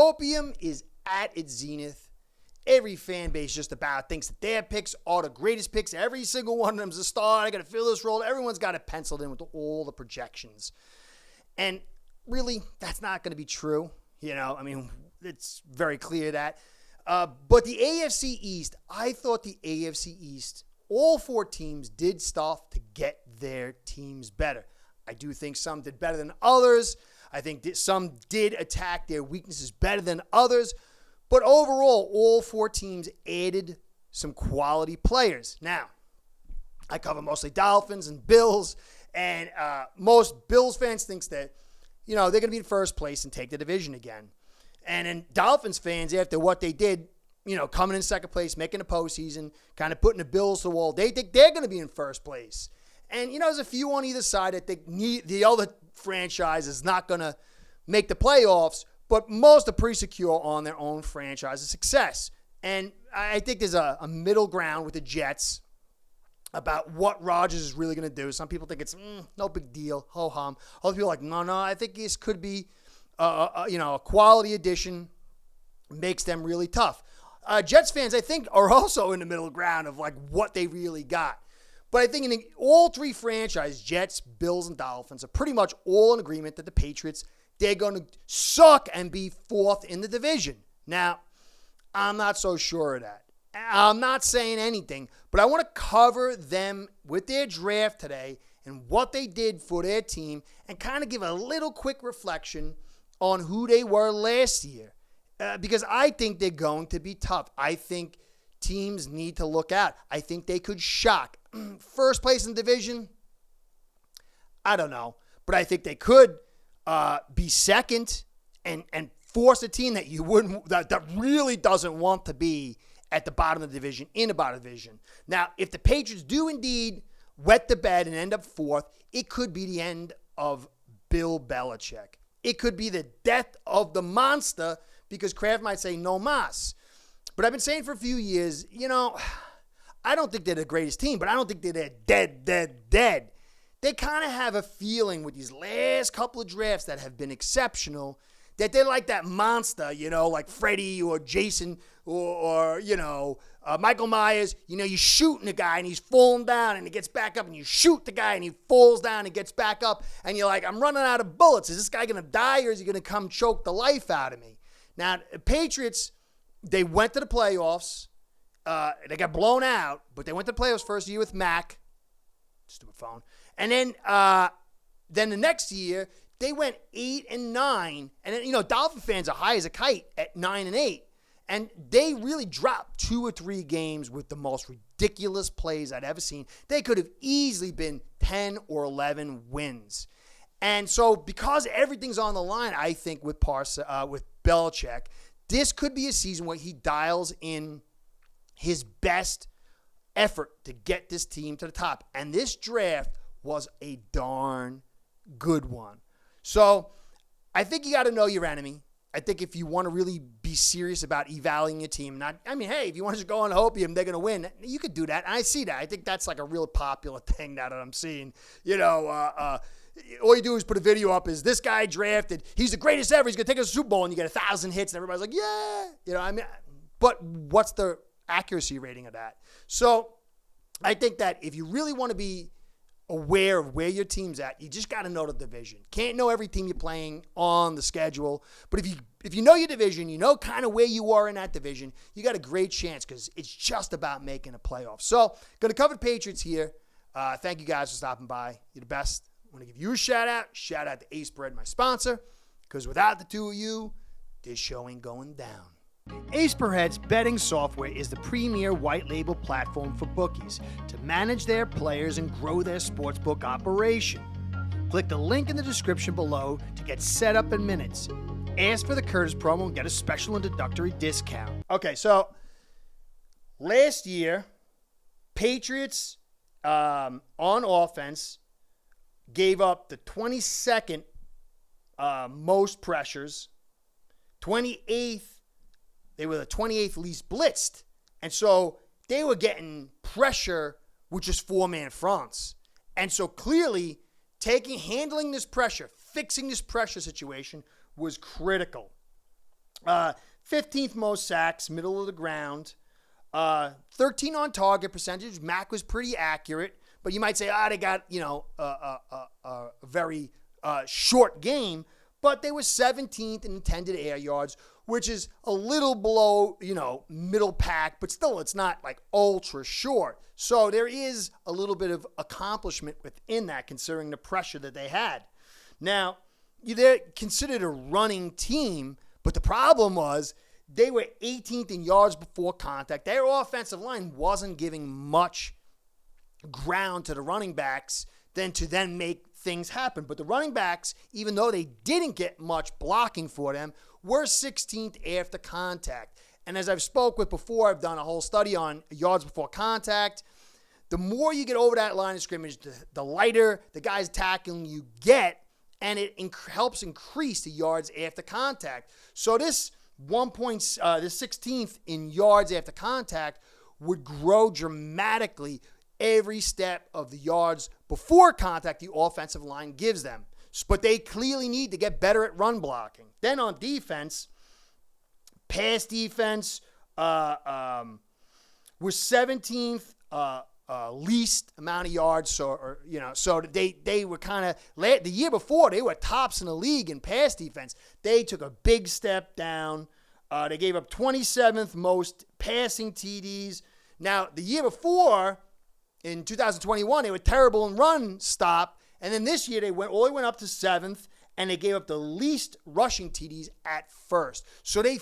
hopium is at its zenith. Every fan base just about thinks that their picks are the greatest picks. Every single one of them is a star. I got to fill this role. Everyone's got it penciled in with all the projections. And really, that's not going to be true. It's very clear that. But the AFC East, I thought the AFC East, all 4 teams did stuff to get their teams better. I do think some did better than others. I think that some did attack their weaknesses better than others. But overall, all 4 teams added some quality players. Now, I cover mostly Dolphins and Bills, and most Bills fans thinks that, they're going to be in first place and take the division again. And then Dolphins fans, after what they did, coming in second place, making the postseason, kind of putting the Bills to the wall, they think they're going to be in first place. And, there's a few on either side that think the other franchise is not going to make the playoffs, but most are pretty secure on their own franchise's success. And I think there's a middle ground with the Jets about what Rodgers is really going to do. Some people think it's no big deal, ho-hum. Other people are like, no, I think this could be a quality addition, makes them really tough. Jets fans, I think, are also in the middle ground of like what they really got. But I think in all 3 franchises, Jets, Bills, and Dolphins, are pretty much all in agreement that the Patriots, they're going to suck and be 4th in the division. Now, I'm not so sure of that. I'm not saying anything, but I want to cover them with their draft today and what they did for their team and kind of give a little quick reflection on who they were last year. Because I think they're going to be tough. I think teams need to look out. I think they could shock. First place in the division, I don't know. But I think they could be second and force a team that you wouldn't, that really doesn't want to be at the bottom of the division, in the bottom of the division. Now, if the Patriots do indeed wet the bed and end up 4th, it could be the end of Bill Belichick. It could be the death of the monster, because Kraft might say no mas. But I've been saying for a few years, I don't think they're the greatest team, but I don't think they're dead. They kind of have a feeling with these last couple of drafts that have been exceptional that they're like that monster, like Freddy or Jason or Michael Myers. You're shooting the guy and he's falling down and he gets back up, and you shoot the guy and he falls down and gets back up, and you're like, I'm running out of bullets. Is this guy going to die, or is he going to come choke the life out of me? Now, the Patriots, they went to the playoffs. They got blown out, but they went to the playoffs first year with Mac. Stupid phone. And then the next year, they went 8-9. And then, Dolphin fans are high as a kite at 9-8. And they really dropped 2 or 3 games with the most ridiculous plays I'd ever seen. They could have easily been 10 or 11 wins. And so because everything's on the line, I think with Belichick, this could be a season where he dials in his best effort to get this team to the top. And this draft was a darn good one. So I think you got to know your enemy. I think if you want to really be serious about evaluating your team, hey, if you want to just go on opium, they're going to win. You could do that. And I see that. I think that's like a real popular thing now that I'm seeing. All you do is put a video up, is this guy drafted, he's the greatest ever, he's going to take us to the Super Bowl, and you get 1,000 hits, and everybody's like, yeah. But what's the accuracy rating of that? So I think that if you really want to be aware of where your team's at, you just got to know the division. Can't know every team you're playing on the schedule, but if you know your division, you know kind of where you are in that division, you got a great chance, because it's just about making a playoff. So going to cover the Patriots here. Thank you guys for stopping by. You're the best. I want to give you a shout out to Ace Bread, my sponsor, because without the 2 of you, this show ain't going down. Ace Bread's betting software is the premier white label platform for bookies to manage their players and grow their sportsbook operation. Click the link in the description below to get set up in minutes. Ask for the Curtis promo and get a special introductory discount. Okay, so last year, Patriots on offense gave up the 22nd most pressures, 28th. They were the 28th least blitzed. And so they were getting pressure with just 4-man fronts. And so clearly handling this pressure, fixing this pressure situation was critical. 15th most sacks, middle of the ground. 13 on target percentage. Mac was pretty accurate, but you might say, they got, a very short game, but they were 17th in intended air yards, which is a little below, middle pack, but still it's not like ultra short. So there is a little bit of accomplishment within that, considering the pressure that they had. Now, they're considered a running team, but the problem was they were 18th in yards before contact. Their offensive line wasn't giving much ground to the running backs to then make things happen. But the running backs, even though they didn't get much blocking for them, were 16th after contact. And as I've spoke with before, I've done a whole study on yards before contact. The more you get over that line of scrimmage, the lighter the guys tackling you get, and it helps increase the yards after contact. So this the 16th in yards after contact would grow dramatically every step of the yards before contact the offensive line gives them. But they clearly need to get better at run blocking. Then on defense, pass defense was 17th least amount of yards. So they were kind of, the year before, they were tops in the league in pass defense. They took a big step down. They gave up 27th most passing TDs. Now, the year before, in 2021, they were terrible in run stop. And then this year, they went up to 7th, and they gave up the least rushing TDs at first. So they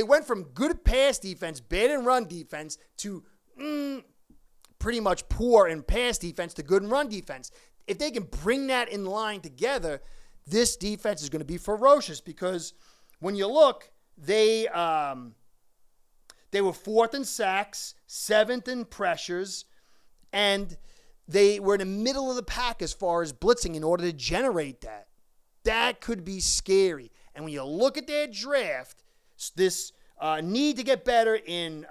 went from good pass defense, bad in run defense, to pretty much poor in pass defense to good in run defense. If they can bring that in line together, this defense is going to be ferocious, because when you look, they were 4th in sacks, 7th in pressures, and they were in the middle of the pack as far as blitzing in order to generate that. That could be scary. And when you look at their draft, this need to get better in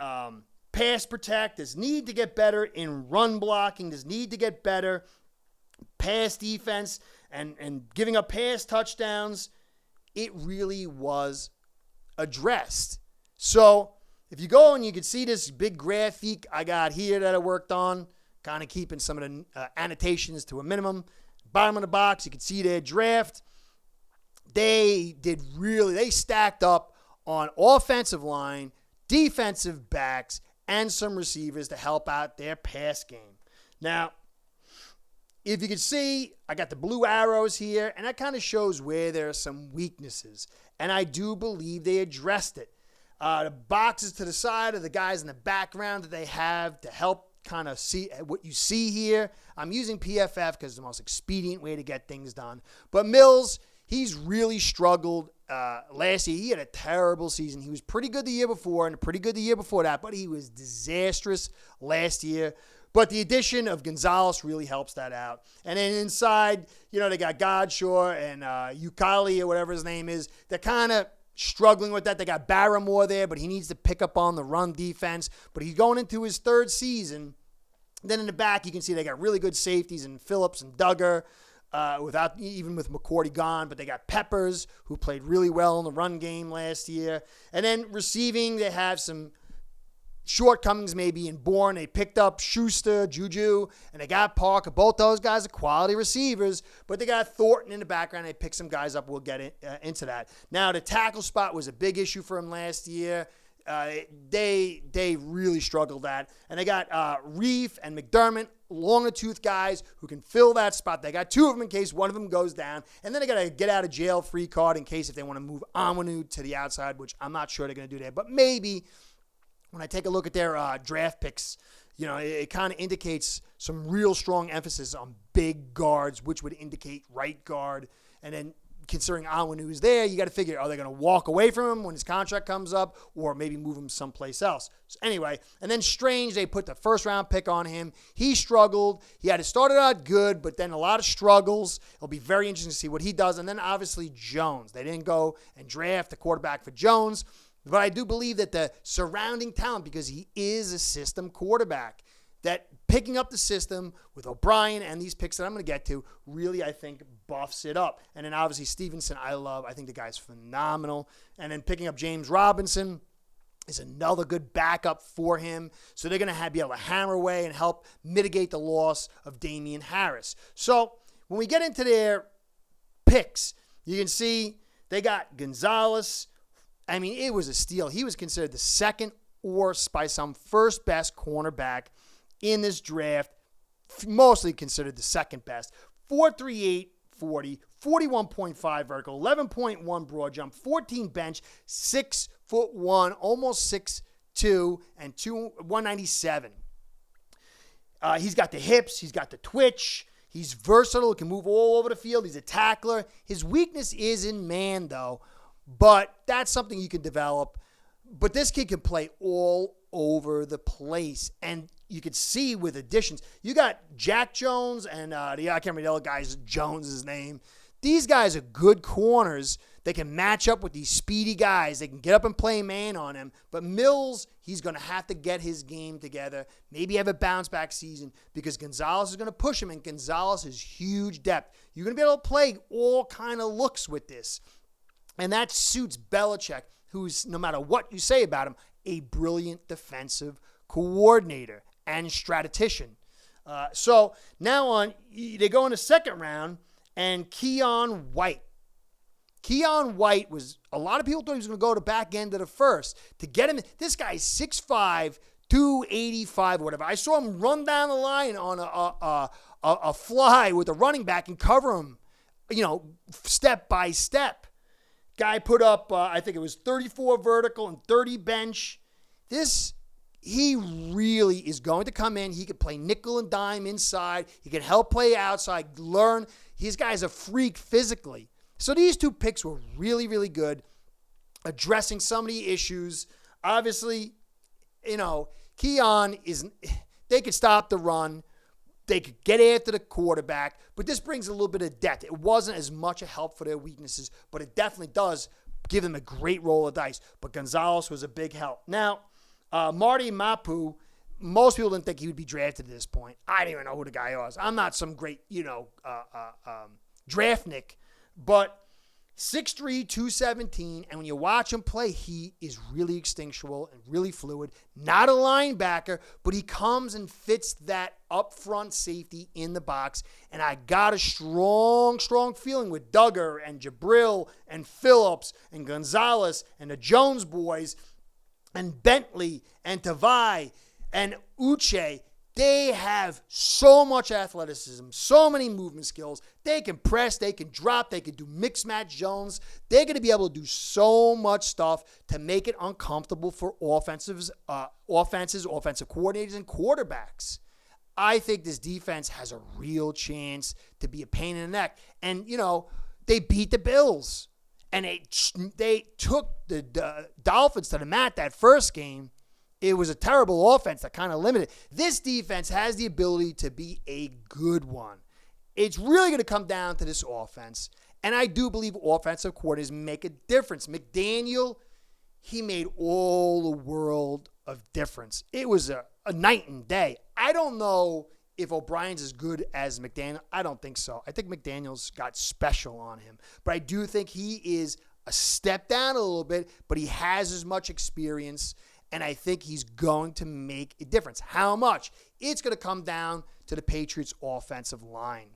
pass protect, this need to get better in run blocking, this need to get better pass defense and giving up pass touchdowns, it really was addressed. So if you go and you can see this big graphic I got here that I worked on, kind of keeping some of the annotations to a minimum. Bottom of the box, you can see their draft. They stacked up on offensive line, defensive backs, and some receivers to help out their pass game. Now, if you can see, I got the blue arrows here, and that kind of shows where there are some weaknesses. And I do believe they addressed it. The boxes to the side are the guys in the background that they have to help kind of see what you see here. I'm using PFF because it's the most expedient way to get things done. But Mills, he's really struggled last year. He had a terrible season. He was pretty good the year before and pretty good the year before that, but he was disastrous last year. But the addition of Gonzalez really helps that out. And then inside, they got Godshaw and Ukali or whatever his name is. They're kind of struggling with that. They got Barrymore there, but he needs to pick up on the run defense. But he's going into his third season. Then in the back, you can see they got really good safeties in Phillips and Duggar, even with McCourty gone. But they got Peppers, who played really well in the run game last year. And then receiving, they have some shortcomings maybe in Bourne. They picked up Schuster, Juju, and they got Parker. Both those guys are quality receivers, but they got Thornton in the background. They picked some guys up. We'll get into that. Now, the tackle spot was a big issue for him last year. They really struggled at. And they got Reef and McDermott, longer tooth guys who can fill that spot. They got two of them in case one of them goes down. And then they got a get out of jail free card in case if they want to move Amanu to the outside, which I'm not sure they're going to do that. But maybe when I take a look at their draft picks, it kind of indicates some real strong emphasis on big guards, which would indicate right guard. And then considering Amanu is there, you got to figure, are they going to walk away from him when his contract comes up or maybe move him someplace else? So anyway, and then Strange, they put the first-round pick on him. He struggled. He had started out good, but then a lot of struggles. It'll be very interesting to see what he does. And then obviously Jones. They didn't go and draft a quarterback for Jones, but I do believe that the surrounding talent, because he is a system quarterback, that picking up the system with O'Brien and these picks that I'm going to get to really, I think, buffs it up. And then obviously Stevenson, I love. I think the guy's phenomenal. And then picking up James Robinson is another good backup for him. So they're going to be able to hammer away and help mitigate the loss of Damian Harris. So when we get into their picks, you can see they got Gonzalez. I mean, it was a steal. He was considered the second or by some first best cornerback in this draft, mostly considered the second best. 4.38 40, 41.5 vertical, 11.1 broad jump, 14 bench, 6'1", almost 6'2", and 197. He's got the hips, he's got the twitch, he's versatile, can move all over the field, he's a tackler. His weakness is in man, though, but that's something you can develop. But this kid can play all over the place, and you could see with additions. You got Jack Jones and I can't remember the other guy's Jones' name. These guys are good corners. They can match up with these speedy guys. They can get up and play man on him. But Mills, he's going to have to get his game together. Maybe have a bounce-back season because Gonzalez is going to push him, and Gonzalez is huge depth. You're going to be able to play all kind of looks with this. And that suits Belichick, who's, no matter what you say about him, a brilliant defensive coordinator and strategician. So now on, they go in the second round, and Keon White. Keon White was, a lot of people thought he was going to go to back end of the first. To get him, this guy's 6'5", 285, whatever. I saw him run down the line on a fly with a running back and cover him, step by step. Guy put up, I think it was 34 vertical and 30 bench. He really is going to come in. He could play nickel and dime inside. He can help play outside, learn. This guy's a freak physically. So these two picks were really, really good, addressing some of the issues. Obviously, Keon they could stop the run. They could get after the quarterback, but this brings a little bit of depth. It wasn't as much a help for their weaknesses, but it definitely does give them a great roll of dice. But Gonzalez was a big help. Now, Marty Mapu, most people didn't think he would be drafted at this point. I didn't even know who the guy was. I'm not some great, draftnik, but 6'3", 217, and when you watch him play, he is really instinctual and really fluid. Not a linebacker, but he comes and fits that up front safety in the box, and I got a strong feeling with Duggar and Jabril and Phillips and Gonzalez and the Jones boys and Bentley and Tavai and Uche. They have so much athleticism, so many movement skills. They can press, they can drop, they can do mix-match zones. They're going to be able to do so much stuff to make it uncomfortable for offensive coordinators, and quarterbacks. I think this defense has a real chance to be a pain in the neck. And, they beat the Bills. And they took the Dolphins to the mat that first game. It was a terrible offense that kind of limited. This defense has the ability to be a good one. It's really going to come down to this offense. And I do believe offensive coordinators make a difference. McDaniel, he made all the world of difference. It was a night and day. I don't know if O'Brien's as good as McDaniel. I don't think so. I think McDaniel's got special on him. But I do think he is a step down a little bit, but he has as much experience. And I think he's going to make a difference. How much? It's going to come down to the Patriots' offensive line.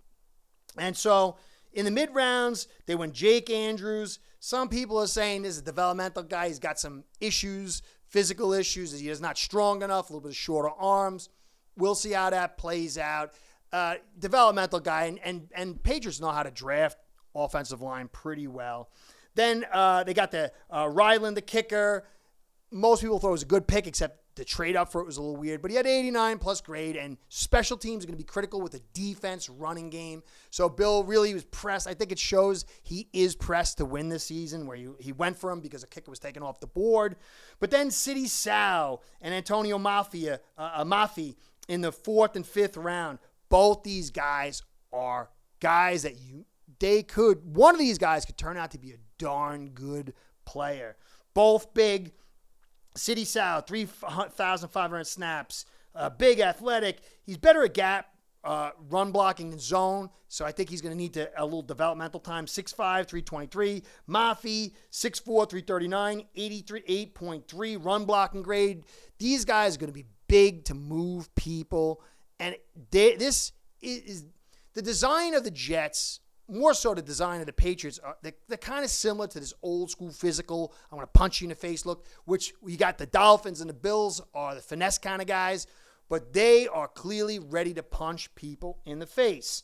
And so in the mid-rounds, they went Jake Andrews. Some people are saying this is a developmental guy. He's got some issues, physical issues. He is not strong enough, a little bit of shorter arms. We'll see how that plays out. Developmental guy. And Patriots know how to draft offensive line pretty well. Then they got the Ryland, the kicker. Most people thought it was a good pick, except the trade up for it was a little weird. But he had 89 plus grade, and special teams are going to be critical with a defense running game. So Bill really was pressed. I think it shows he is pressed to win this season, where he went for him because a kicker was taken off the board. But then City Sal and Antonio Mafi in the 4th and 5th round. Both these guys are guys that one of these guys could turn out to be a darn good player. Both big. City Sal, 3,500 snaps. big, athletic. He's better at gap run blocking than zone, so I think he's going to need a little developmental time. 6'5", 323. Mafi, 6'4", 339, 8.3 run blocking grade. These guys are going to be big to move people, and this is the design of the Jets. More so the design of the Patriots, they're kind of similar to this old school physical, I'm going to punch you in the face look, which you got the Dolphins and the Bills are the finesse kind of guys, but they are clearly ready to punch people in the face.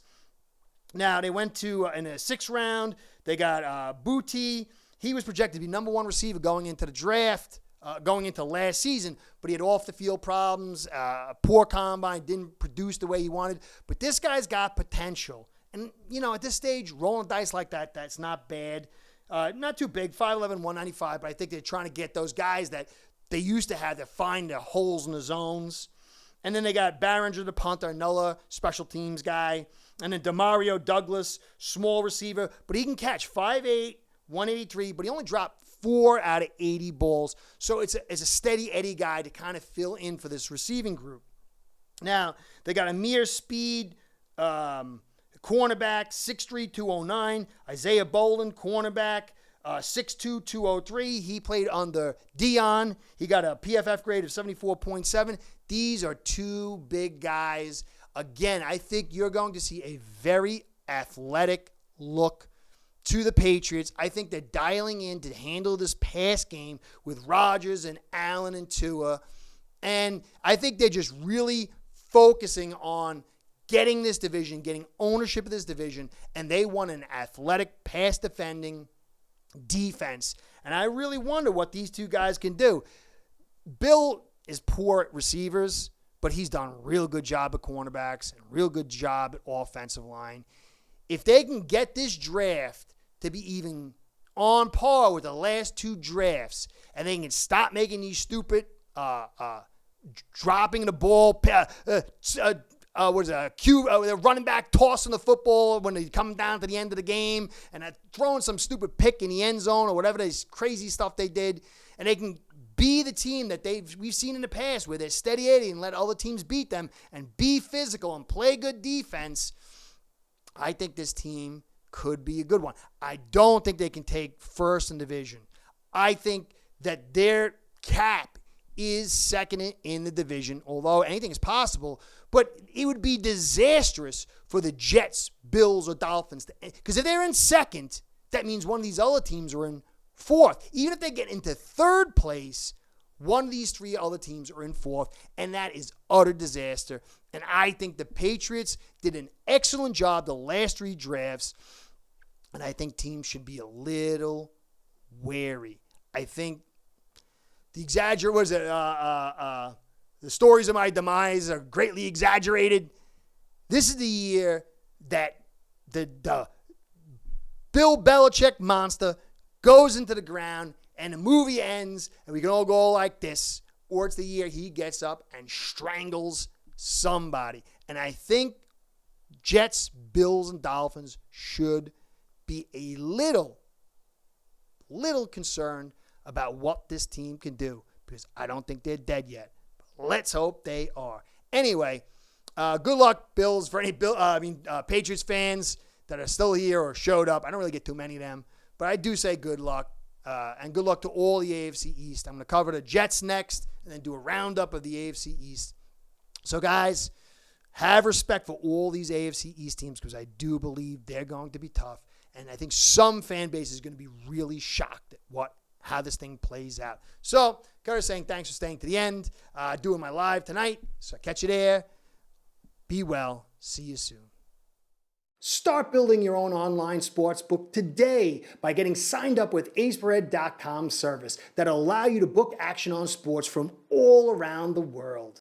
Now, they went to, in the 6th round, they got Bookie. He was projected to be number 1 receiver going into the draft, going into last season, but he had off-the-field problems, poor combine, didn't produce the way he wanted, but this guy's got potential. And, at this stage, rolling dice like that, that's not bad. Not too big, 5'11", 195, but I think they're trying to get those guys that they used to have that find the holes in the zones. And then they got Barringer, the punter, another special teams guy. And then Demario Douglas, small receiver, but he can catch 5'8", 183, but he only dropped 4 out of 80 balls. So it's a steady Eddie guy to kind of fill in for this receiving group. Now, they got Amir Speed, cornerback, 6'3", 209. Isaiah Bolin, cornerback, 6'2", 203. He played under Dion. He got a PFF grade of 74.7. These are 2 big guys. Again, I think you're going to see a very athletic look to the Patriots. I think they're dialing in to handle this pass game with Rodgers and Allen and Tua. And I think they're just really focusing on getting this division, getting ownership of this division, and they want an athletic, pass-defending defense. And I really wonder what these 2 guys can do. Bill is poor at receivers, but he's done a real good job at cornerbacks and a real good job at offensive line. If they can get this draft to be even on par with the last 2 drafts, and they can stop making these stupid dropping the ball, the running back tossing the football when they come down to the end of the game and throwing some stupid pick in the end zone or whatever this crazy stuff they did, and they can be the team that we've seen in the past where they're steady Eddie and let other teams beat them and be physical and play good defense. I think this team could be a good one. I don't think they can take first in division. I think that their cap is second in the division, although anything is possible. But it would be disastrous for the Jets, Bills, or Dolphins. Because if they're in second, that means one of these other teams are in fourth. Even if they get into third place, one of these 3 other teams are in fourth, and that is utter disaster. And I think the Patriots did an excellent job the last 3 drafts, and I think teams should be a little wary. I think the stories of my demise are greatly exaggerated. This is the year that the Bill Belichick monster goes into the ground and the movie ends and we can all go like this, or it's the year he gets up and strangles somebody. And I think Jets, Bills, and Dolphins should be a little concerned about what this team can do, because I don't think they're dead yet. But let's hope they are. Anyway, good luck, Bills, for any Patriots fans that are still here or showed up. I don't really get too many of them, but I do say good luck. And good luck to all the AFC East. I'm going to cover the Jets next and then do a roundup of the AFC East. So, guys, have respect for all these AFC East teams because I do believe they're going to be tough. And I think some fan base is going to be really shocked at how this thing plays out. So, Curtis saying thanks for staying to the end. Doing my live tonight. So, catch you there. Be well. See you soon. Start building your own online sports book today by getting signed up with aceperhead.com service that'll allow you to book action on sports from all around the world.